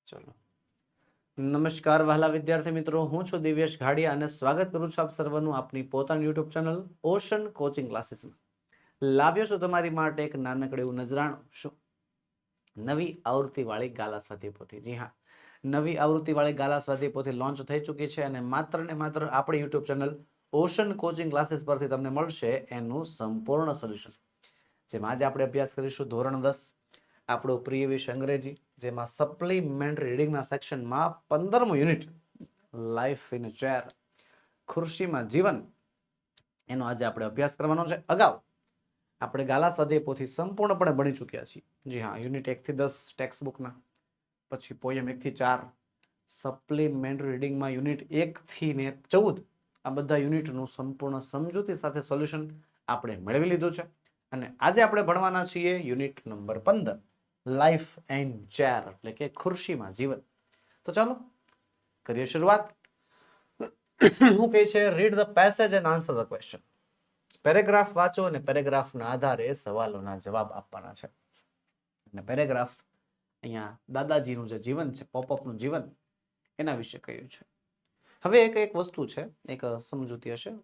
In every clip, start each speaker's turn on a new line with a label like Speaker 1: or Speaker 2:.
Speaker 1: ચલો, નમસ્કાર વહાલા વિદ્યાર્થી મિત્રો, હું છું દિવ્યેશ ઘાડિયા અને સ્વાગત કરું છું આપ સર્વનું આપની પોતાની યુટ્યુબ ચેનલ ઓશન કોચિંગ ક્લાસીસમાં. લાવ્યો છું તમારી માટે એક નાનકડું એવું નજરાણું. શું? નવી આવૃત્તિવાળી ગાલા સ્વાધ્યાય પોથી. જી હા, નવી આવૃત્તિવાળી ગાલા સ્વાધ્યાય પોથી લોન્ચ થઈ ચૂકી છે અને માત્ર ને માત્ર આપણી YouTube channel ocean coaching classes પરથી તમને મળશે એનું સંપૂર્ણ સોલ્યુશન. જેમાં આજે આપણે અભ્યાસ કરીશું ધોરણ 10, આપણો પ્રિય વિષય અંગ્રેજી, જેમાં સપ્લિમેન્ટરી રીડિંગના સેક્શનમાં 15મો unit life in a chair, ખુરશીમાં જીવન, એનો આજે આપણે અભ્યાસ કરવાનો છે. અગાઉ આપણે ગાલા સ્વાધ્યાય પોથી સંપૂર્ણપણે ભણી ચૂક્યા છીએ. જી હા, યુનિટ 1 થી 10 ટેક્સ્ટ બુકના, પછી પોયમ 1 થી 4, સપ્લિમેન્ટરી રીડિંગમાં યુનિટ 1 થી ને 14, આ બધા યુનિટનું સંપૂર્ણ સમજૂતી સાથે સોલ્યુશન આપણે મેળવી લીધું છે. અને આજે આપણે ભણવાના છીએ unit number 15, life and chair, એટલે કે ખુરશીમાં જીવન. તો ચાલો કરીએ શરૂઆત. હું કહે છે, read the passage and answer the question. Paragraph વાંચો અને પેરેગ્રાફના આધારે સવાલોના જવાબ આપવાના છે. અને પેરેગ્રાફ અહીંયા દાદાજીનું જે જીવન છે, પોપઅપનું જીવન, એના વિશે કહ્યું છે. હવે એક વસ્તુ છે, એક સમજૂતી હશે,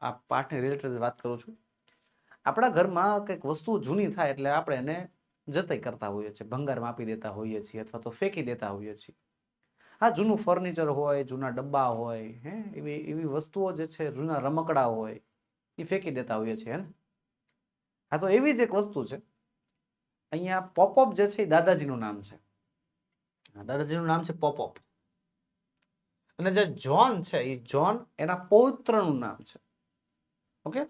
Speaker 1: આ પાઠને રિલેટેડ વાત કરું છું. આપણા ઘરમાં કંઈક વસ્તુ જૂની થાય એટલે આપણે એને જતઈ કરતા હોઈએ છીએ, ભંગારમાં આપી દેતા હોઈએ છીએ અથવા તો ફેંકી દેતા હોઈએ છીએ. હા, જૂનું ફર્નિચર હોય, જૂના ડબ્બા હોય, એવી વસ્તુઓ જે છે, જૂના રમકડા હોય, એ ફેંકી દેતા હોઈએ છીએ. હા, તો એવી જ એક વસ્તુ છે. અહીંયા પોપઅપ જે છે એ દાદાજીનું નામ છે. દાદાજીનું નામ છે પોપઅપ. અને જે જોન છે એ જોન એના પૌત્રનું નામ છે. ઓકે,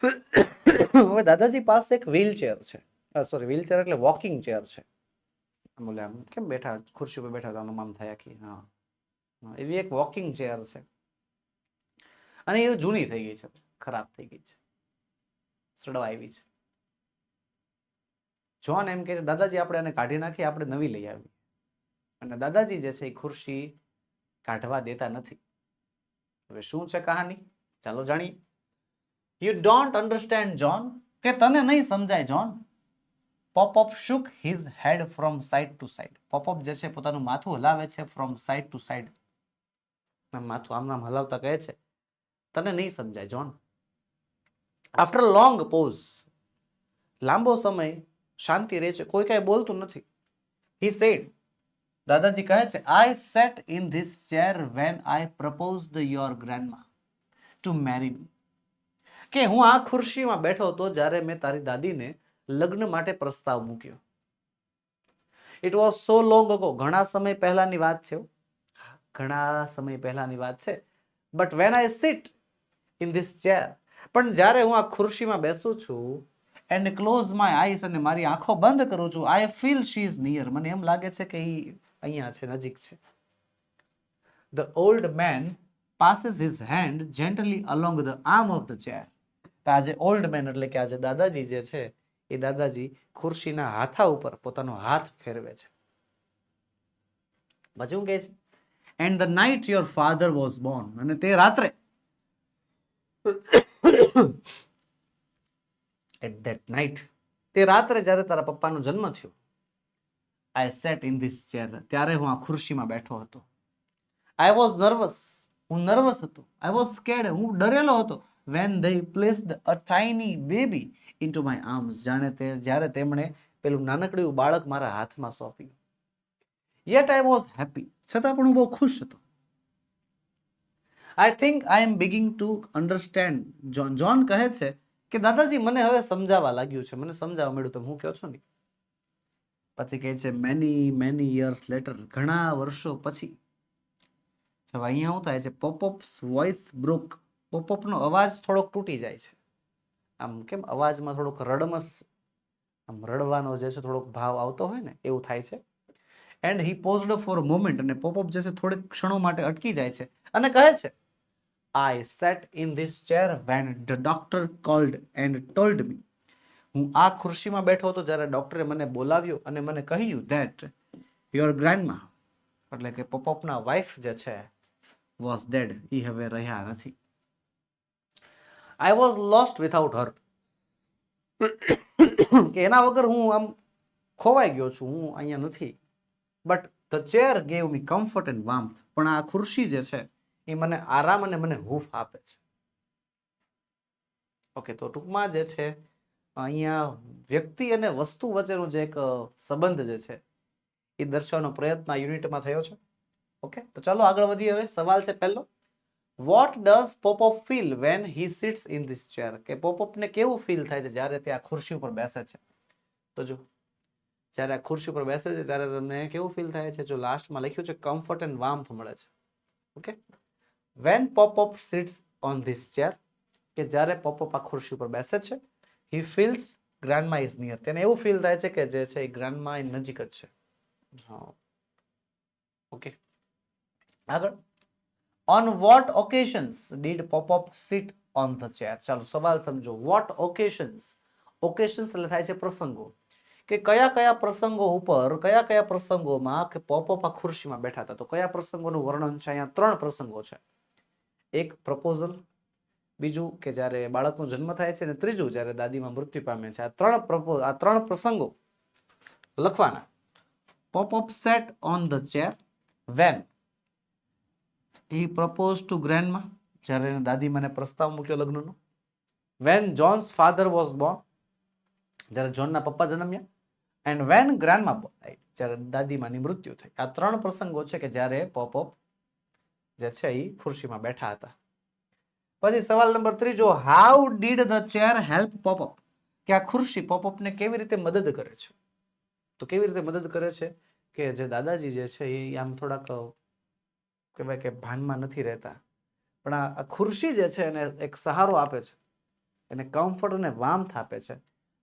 Speaker 1: હવે દાદાજી પાસે એક વ્હીલચેર છે. સોરી, વ્હીલચેર એટલે વોકિંગ ચેર છે. બોલે આમ કેમ બેઠા, ખુરશી પર બેઠા હતા આમ થાય આખી. હા, એવી એક વોકિંગ ચેર છે. અને એ જૂની થઈ ગઈ છે, ખરાબ થઈ ગઈ છે, સડવા આવી છે. જોન એમ કે છે, દાદાજી આપણે એને કાઢી નાખી, આપણે નવી લઈ આવી. અને દાદાજી જે છે એ ખુરશી કાઢવા દેતા નથી. હવે શું છે કહાની, ચાલો જાણીએ. યુ ડોન્ટ અન્ડરસ્ટેન્ડ જોન, કે તને નહીં સમજાય John. Popup shook his head from side to side. Popup જે છે પોતાનું માથું હલાવે છે from side to side. માથું આમ હલાવતા કહે છે, તને નહીં સમજાય જોન. આફ્ટર લોંગ પોઝ, લાંબો સમય શાંતિ રહે છે, કોઈ કઈ બોલતું નથી. He said, દાદાજી કહે છે, I sat in this chair when I proposed your grandma to marry me. કે હું આ ખુરશીમાં બેઠો હતો જ્યારે મેં તારી દાદીને લગ્ન માટે પ્રસ્તાવ મૂક્યો. It was so long ago, ઘણા સમય પહેલાની વાત છે. ઘણા સમય પહેલાની વાત છે. But when I seat in this chair, પણ જ્યારે હું આ ખુરશીમાં બેસું છું, એન્ડ ક્લોઝ માય આઈસ, અને મારી આંખો બંધ કરું છું, I feel she is near, મને એમ લાગે છે કે એ અહીંયા છે, નજીક છે. The old man passes his hand gently along the arm of the chair. આજે ઓલ્ડ મેન એટલે કે આજે દાદાજી જે છે એ દાદાજી ખુરશીના હાથા ઉપર પોતાનો હાથ ફેરવે છે. પછી શું કહે છે? And the night your father was Born, અને તે રાત્રે એટ ધેટ નાઇટ, તે રાત્રે જ્યારે તારા પપ્પાનો જન્મ થયો, આઈ સેટ ઇન ધીસ ચેર, ત્યારે હું આ ખુરશીમાં બેઠો હતો. આઈ વોઝ નર્વસ, હું નર્વસ હતો. આઈ વોઝ સ્કેર્ડ, હું ડરેલો હતો. when they placed a tiny baby into my arms, જ્યારે તેમણે પેલું નાનકડું બાળક મારા હાથમાં સોંપ્યું. yet I was happy, છતાં પણ હું બહુ ખુશ હતો. I think I am beginning to understand. John કહે છે કે દાદાજી મને હવે સમજાવવા લાગ્યું છે, મને સમજાવવા મળ્યું, તમે હું કહો છો ને. પછી કહે છે many years later, ઘણા વર્ષો પછી. હવે અહીંયા શું થાય છે, પોપઅપ્સ વોઇસ બ્રોક, પોપઅપનો અવાજ થોડોક તૂટી જાય છે. આમ કેમ અવાજમાં થોડોક રડમસ, આમ રડવાનો જે છે થોડોક ભાવ આવતો હોય ને, એવું થાય છે. And he paused for a moment, અને પોપઅપ જે છે થોડીક ક્ષણો માટે અટકી જાય છે અને કહે છે, I sat in this chair when the doctor called and told me, હું આ ખુરશીમાં બેઠો હતો જ્યારે ડોક્ટરે મને બોલાવ્યો અને મને કહ્યું ધેટ યોર ગ્રેન્ડમા, એટલે કે પોપઅપના વાઇફ જે છે વોઝ ડેડ, એ હવે રહ્યા નથી. આઈ વોઝ લોસ્ટ વિથઆઉટ હર, કે એના વગર હું આમ ખોવાઈ ગયો છું, હું અહીંયા નથી. But the chair gave me comfort and warmth. પણ આ ખુરશી જે છે એ મને આરામ અને મને હૂંફ આપે છે. ઓકે, તો ટૂંકમાં જે છે અહીંયા વ્યક્તિ અને વસ્તુ વચ્ચેનો જે એક સંબંધ જે છે એ દર્શાવવાનો પ્રયત્ન આ યુનિટમાં થયો છે. ઓકે, તો ચાલો આગળ વધીએ. હવે સવાલ છે પહેલો, what does Popup feel when he sits in this chair? કે પોપઅપને કેવું ફીલ થાય છે જ્યારે તે આ ખુરશી ઉપર બેસે છે? તો જો જ્યારે આ ખુરશી ઉપર બેસે છે ત્યારે તમને કેવું ફીલ થાય છે? જો લાસ્ટમાં લખ્યું છે કમ્ફર્ટ એન્ડ વાર્મથ મળે છે. Okay, when Popup sits on this chair, કે જ્યારે પોપઅપ આ ખુરશી પર બેસે છે, he feels grandma is near. તેને એવું ફીલ થાય છે કે જે છે એ ગ્રાન્ડમા એ નજીક જ છે. હા, ઓકે. આગળ, on what occasions did Popup sit on the chair? ચાલો સવાલ સમજો. વોટ ઓકેશન્સ, ઓકેશન્સ એટલે થાય છે પ્રસંગો, કે કયા કયા પ્રસંગો ઉપર, કયા કયા પ્રસંગોમાં કે પોપઅપ આ ખુરશીમાં બેઠા હતા. તો કયા પ્રસંગોનું વર્ણન છે? અહીંયા 3 પ્રસંગો છે. એક પ્રપોઝલ, બીજું કે જ્યારે બાળકનો જન્મ થાય છે, અને ત્રીજું જ્યારે દાદીમાં મૃત્યુ પામે છે. આ 3 પ્રસંગો લખવાના. Popup sat on the chair when he propose to grandma, જ્યારે દાદીમાને પ્રસ્તાવ મૂક્યો લગ્નનો. When John's father was born, જ્યારે જોનના પપ્પા જન્મ્યા. એન્ડ વેન ગ્રેન્ડમા ડાઇડ, જ્યારે દાદીમાની મૃત્યુ થઈ. આ 3 પ્રસંગો છે કે જ્યારે પોપઅપ જે છે એ ખુરશીમાં બેઠા હતા. પછી સવાલ number 3, how did the chair help Popup? કે આ ખુરશી પોપઅપને કેવી રીતે મદદ કરે છે? તો કેવી રીતે મદદ કરે છે? કે જે દાદાજી જે છે એ આમ થોડાક કહેવાય કે ભાનમાં નથી રહેતા, પણ આ ખુરશી જે છે એને એક સહારો આપે છે, એને કમ્ફર્ટ અને વાર્મથ આપે છે.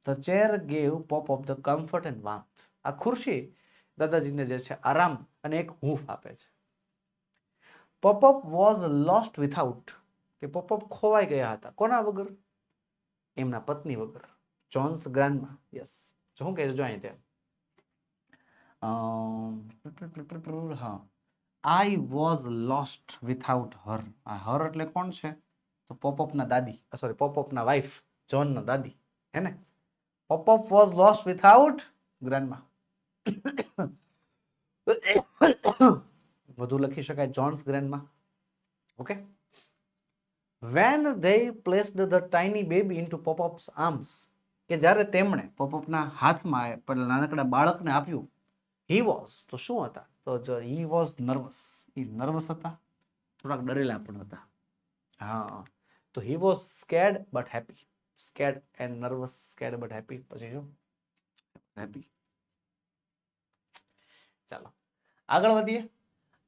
Speaker 1: The chair gave Popup the comfort and warmth. આ ખુરશી દાદાજીને જે છે આરામ અને એક હૂંફ આપે છે. પોપઅપ વોઝ લોસ્ટ વિથઆઉટ, કે પોપઅપ ખોવાઈ ગયા હતા. કોના વગર? એમના પત્ની વગર, જોન્સ ગ્રાન્ડમા. યસ, શું કહે છે જો અહીં ત્યાં, હા, આઈ વોઝ લોસ્ટ વિથઆઉટ હર. આ હર એટલે કોણ છે? તો પોપઅપના દાદી, સોરી પોપઅપના વાઇફ, જોનના દાદી, હે ને? Popup was lost without grandma. વધુ લખી શકાય John's grandma. Okay, when they placed the tiny baby into Popup's arms, કે જ્યારે તેમણે પોપઅપના હાથમાં પેલા નાનકડા બાળકને આપ્યું. he was, તો શું હતા? તો જો he was nervous, A nervous હતા, થોડાક ડરેલા પણ હતા. હા, તો he was scared but happy. scared and nervous, scared but happy. પછી શું? happy. ચાલો આગળ વધીએ.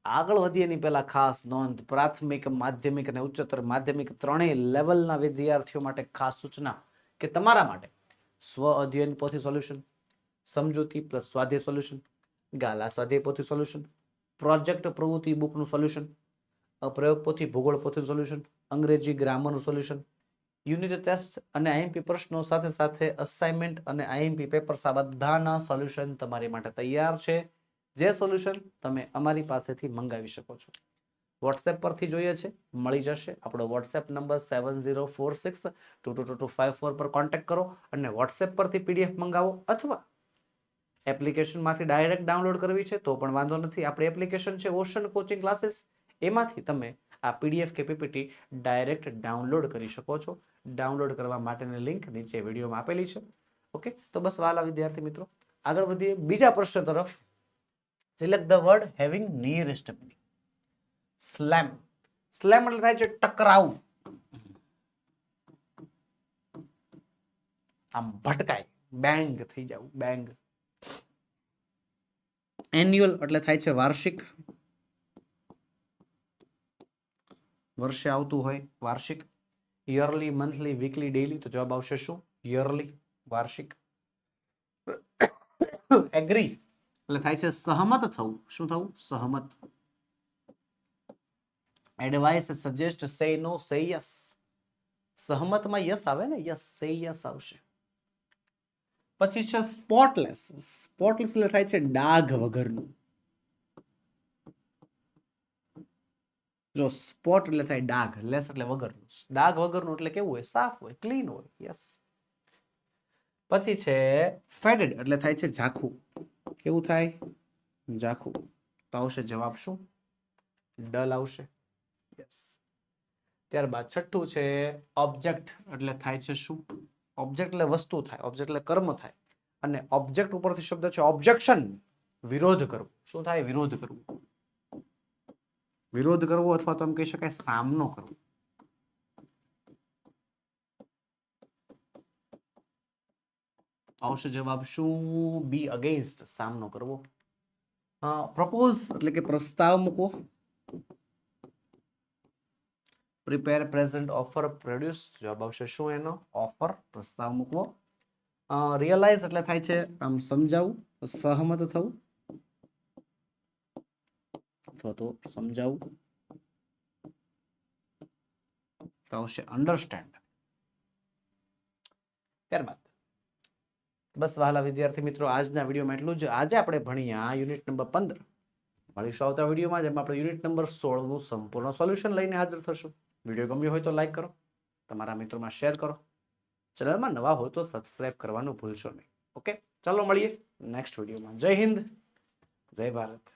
Speaker 1: આગળ વધીએ એની પહેલા ખાસ નોંધ, પ્રાથમિક, માધ્યમિક અને ઉચ્ચતર માધ્યમિક ત્રણેય લેવલના વિદ્યાર્થીઓ માટે ખાસ સૂચના કે તમારા માટે સ્વ અધ્યયન પોથી સોલ્યુશન, સમજૂતી પ્લસ સ્વાધ્યાય સોલ્યુશન, ગાલા સ્વાધ્યાય પોથી સોલ્યુશન, પ્રોજેક્ટ પ્રવૃત્તિ બુકનું સોલ્યુશન, પ્રયોગ પોથી ભૂગોળ પોથી સોલ્યુશન, અંગ્રેજી ગ્રામરનું સોલ્યુશન, યુનિટ ટેસ્ટ અને આઈએમપી પ્રશ્નો સાથે સાથે અસાઇનમેન્ટ અને આઈએમપી પેપર્સ, આ બધાના સોલ્યુશન તમારી માટે તૈયાર છે. જે સોલ્યુશન તમે અમારી પાસેથી મંગાવી શકો છો. વોટ્સએપ પરથી જોઈએ છે, મળી જશે. આપણો વોટ્સએપ નંબર 7046222254 પર કોન્ટેક્ટ કરો અને વોટ્સએપ પરથી પીડીએફ મંગાવો, અથવા એપ્લિકેશનમાંથી ડાયરેક્ટ ડાઉનલોડ કરવી છે તો પણ વાંધો નથી. આપણી એપ્લિકેશન છે ઓશન કોચિંગ ક્લાસીસ, એમાંથી તમે આ પીડીએફ કે પીપીટી ડાયરેક્ટ ડાઉનલોડ કરી શકો છો. ડાઉનલોડ કરવા માટેની લિંક નીચે વિડીયોમાં આપેલી છે. ઓકે, તો બસ વાલા વિદ્યાર્થી મિત્રો, આગળ વધીએ બીજા પ્રશ્ન તરફ. Select the word having nearest meaning. Slam, slam એટલે થાય છે ટકરાવ, આમ ભટકાય, બેંગ થઈ જવું, બેંગ. એન્યુઅલ એટલે થાય છે વાર્ષિક, વર્ષે આવતું હોય, વાર્ષિક. યરલી, મંથલી, વીકલી, ડેઈલી, તો જવાબ આવશે શું? યરલી, વાર્ષિક. એગ્રી એટલે થાય છે સહમત થવું. શું થવું? સહમત. એડવાઇસ, સજેસ્ટ, સે નો, સે યસ. સહમતમાં યસ આવે ને, યસ, સે યસ આવશે. પછી છે સ્પોટલેસ. સ્પોટલેસ એટલે થાય છે ડાઘ વગરનું. જો સ્પોટ એટલે થાય ડાઘ, લેસ એટલે વગરનું. ડાઘ વગરનું એટલે કેવું હોય? સાફ હોય, ક્લીન હોય. યસ. પછી છે ફેડેડ એટલે થાય છે ઝાખું. કેવું થાય? ઝાખું. તો આવશે જવાબ શું? ડલ આવશે. યસ. ત્યારબાદ છઠ્ઠું છે ઓબ્જેક્ટ એટલે થાય છે શું? ઓબ્જેક્ટ એટલે વસ્તુ થાય, ઓબ્જેક્ટ એટલે કર્મ થાય, અને ઓબ્જેક્ટ ઉપરથી શબ્દ છે ઓબ્જેક્શન, વિરોધ કરવો. શું થાય? વિરોધ કરવો. વિરોધ કરવો અથવા તો એમ કહી શકાય સામનો કરવો. આવશે જવાબ શું? બી અગેન્સ્ટ, સામનો કરવો. પ્રપોઝ એટલે કે પ્રસ્તાવ મૂકવો. Prepare, present, offer, produce. જવાબ આવશે શું એનો? ઓફર, પ્રસ્તાવ મૂકવો. રિયલાઇઝ એટલે થાય છે આમ સમજાવવું, સહમત થવું અથવા તો સમજાવવું. તો આવશે અન્ડરસ્ટેન્ડ. ત્યારબાદ બસ વહાલા વિદ્યાર્થી મિત્રો, આજના વિડીયોમાં એટલું જ. આજે આપણે ભણ્યા યુનિટ નંબર 15. મળીશું આવતા વિડીયોમાં, જેમાં આપણે યુનિટ નંબર 16 નું સંપૂર્ણ સોલ્યુશન લઈને હાજર થશું. વિડીયો ગમ્યો હોય તો લાઈક કરો, તમારા મિત્રોમાં શેર કરો, ચેનલમાં નવા હોય તો સબસ્ક્રાઇબ કરવાનું ભૂલશો નહીં. ઓકે, ચાલો મળીએ નેક્સ્ટ વિડીયોમાં. જય હિન્દ, જય ભારત.